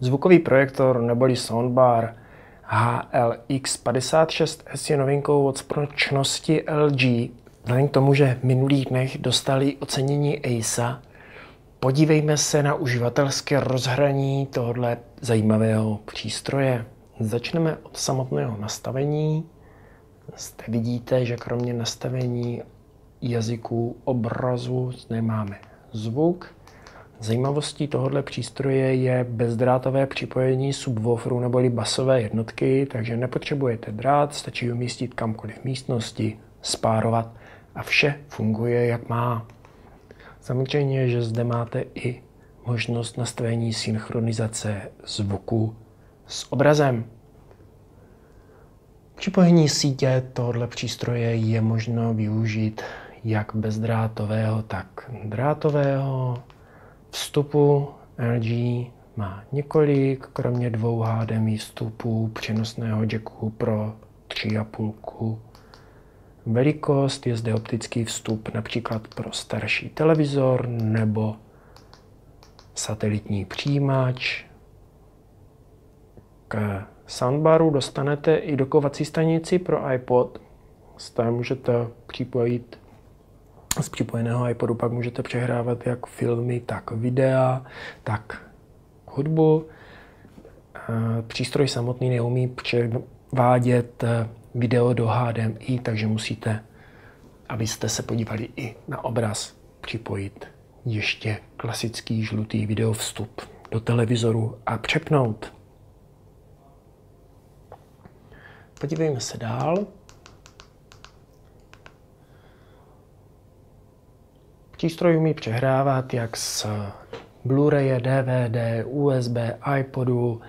Zvukový projektor neboli soundbar HLX56S je novinkou od společnosti LG. Vzhledem k tomu, že v minulých dnech dostali ocenění ACE, podívejme se na uživatelské rozhraní tohoto zajímavého přístroje. Začneme od samotného nastavení. Zde vidíte, že kromě nastavení jazyků obrazu zde máme zvuk. Zajímavostí tohoto přístroje je bezdrátové připojení subwooferu neboli basové jednotky, takže nepotřebujete drát, stačí umístit kamkoliv v místnosti, spárovat a vše funguje jak má. Samozřejmě, že zde máte i možnost nastavení synchronizace zvuku s obrazem. Připojení sítě tohoto přístroje je možno využít jak bezdrátového, tak drátového. Vstupu LG má několik, kromě 2 HDMI vstupů přenosného jacku pro 3,5. Velikost je zde optický vstup například pro starší televizor nebo satelitní přijímač. K soundbaru dostanete i dokovací stanici pro iPod. Zde můžete připojit z připojeného iPodu, pak můžete přehrávat jak filmy, tak videa, tak hudbu. Přístroj samotný neumí převádět video do HDMI, takže musíte, abyste se podívali i na obraz, připojit ještě klasický žlutý video vstup do televizoru a přepnout. Podívejme se dál. Přístroj umí přehrávat jak z Blu-raye, DVD, USB, iPodu,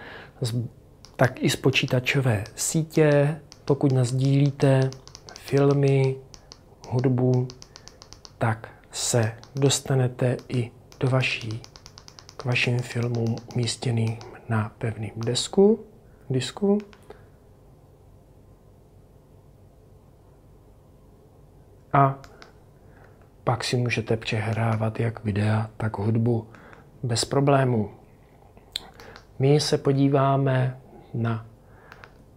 tak i z počítačové sítě. Pokud nasdílíte filmy, hudbu, tak se dostanete i k vašim filmům umístěným na pevném disku. A pak si můžete přehrávat jak videa, tak hudbu bez problémů. My se podíváme na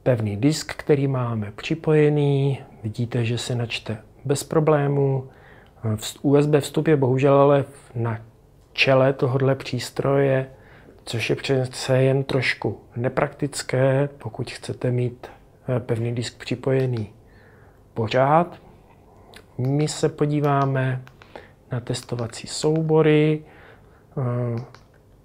pevný disk, který máme připojený. Vidíte, že se načte bez problémů. USB vstup je bohužel ale na čele tohoto přístroje, což je přece jen trošku nepraktické, pokud chcete mít pevný disk připojený pořád. My se podíváme na testovací soubory.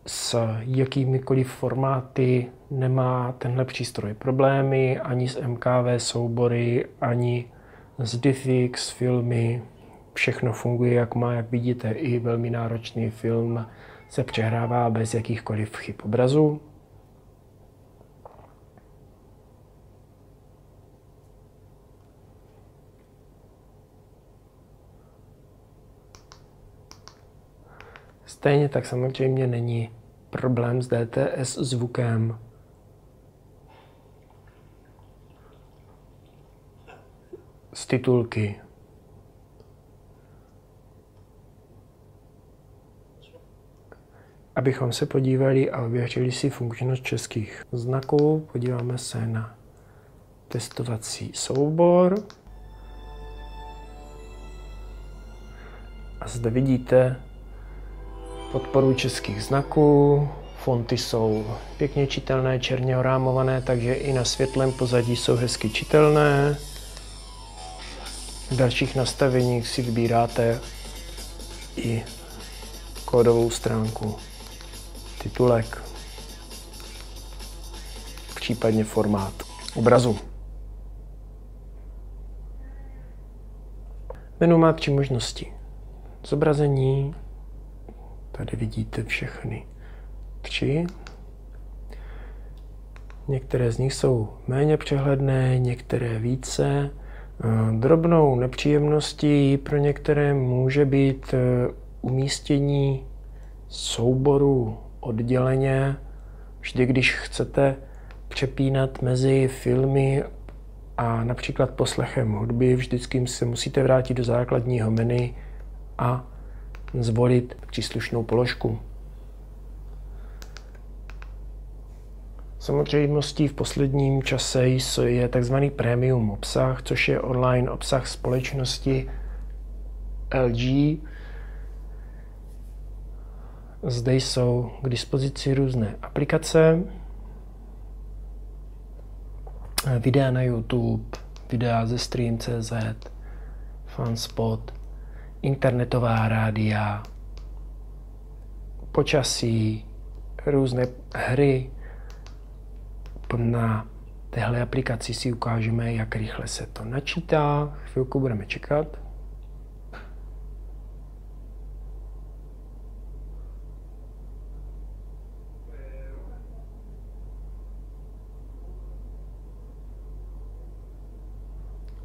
S jakýmikoliv formáty nemá tenhle přístroj problémy, ani s MKV soubory, ani s DivX filmy. Všechno funguje jak má, jak vidíte, i velmi náročný film se přehrává bez jakýchkoliv chyb obrazu. Stejně tak samozřejmě není problém s DTS zvukem. Z titulky. Abychom se podívali a ověřili si funkčnost českých znaků, podíváme se na testovací soubor. A zde vidíte podporu českých znaků. Fonty jsou pěkně čitelné, černě orámované, takže i na světlém pozadí jsou hezky čitelné. V dalších nastaveních si vybíráte i kódovou stránku, titulek, případně formát obrazu. Menu má 3 možnosti. Zobrazení. Tady vidíte všechny 3. Některé z nich jsou méně přehledné, některé více. Drobnou nepříjemností pro některé může být umístění souboru odděleně. Vždy, když chcete přepínat mezi filmy a například poslechem hudby, vždycky se musíte vrátit do základního menu a zvolit příslušnou položku. Samozřejmostí v posledním čase je tzv. Premium obsah, což je online obsah společnosti LG. Zde jsou k dispozici různé aplikace, videa na YouTube, videa ze Stream.cz, Fanspot, internetová rádia, počasí, různé hry. Na téhle aplikaci si ukážeme, jak rychle se to načítá. Chvilku budeme čekat.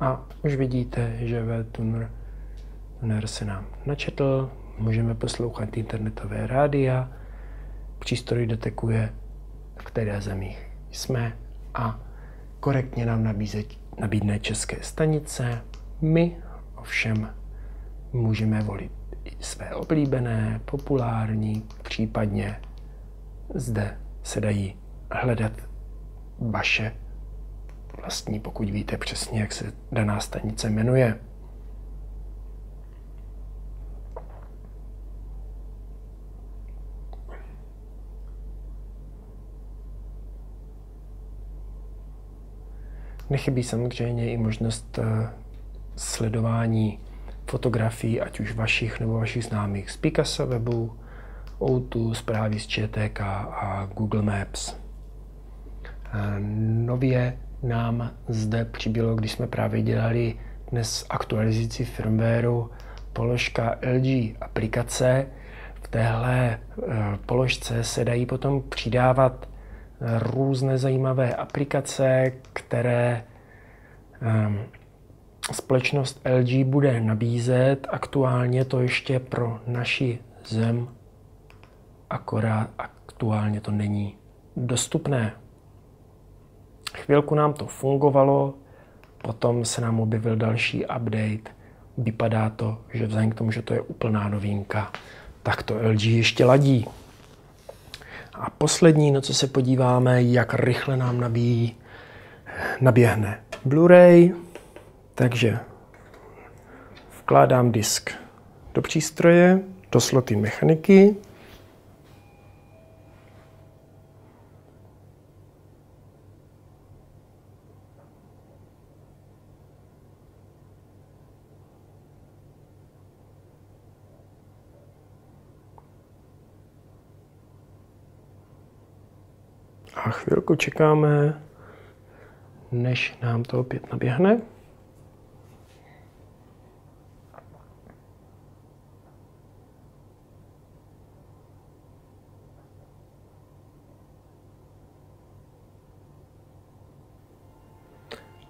A už vidíte, že VTuner se nám načetl. Můžeme poslouchat internetové rádia. Přístroj detekuje, v které zemích jsme a korektně nám nabídne české stanice. My ovšem můžeme volit i své oblíbené, populární, případně zde se dají hledat vaše vlastní, pokud víte přesně, jak se daná stanice jmenuje. Nechybí samozřejmě i možnost sledování fotografií, ať už vašich nebo vašich známých z Picasa webu, O2, zprávy z ČTK a Google Maps. Nově nám zde přibylo, když jsme právě dělali dnes aktualizaci firmwareu, položka LG aplikace. V téhle položce se dají potom přidávat různé zajímavé aplikace, které společnost LG bude nabízet. Aktuálně to ještě pro naši zem, akorát aktuálně to není dostupné. Chvilku nám to fungovalo, potom se nám objevil další update. Vypadá to, že vzhledem k tomu, že to je úplná novinka, tak to LG ještě ladí. A poslední, na co se podíváme, jak rychle nám naběhne Blu-ray. Takže vkládám disk do přístroje, do sloty mechaniky. A chvilku čekáme, než nám to opět naběhne.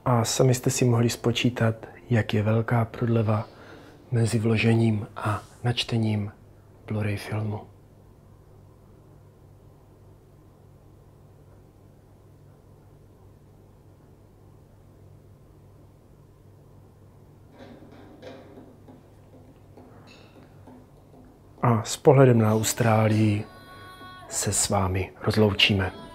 A sami jste si mohli spočítat, jak je velká prodleva mezi vložením a načtením Blu-ray filmu. A s pohledem na Austrálii se s vámi rozloučíme.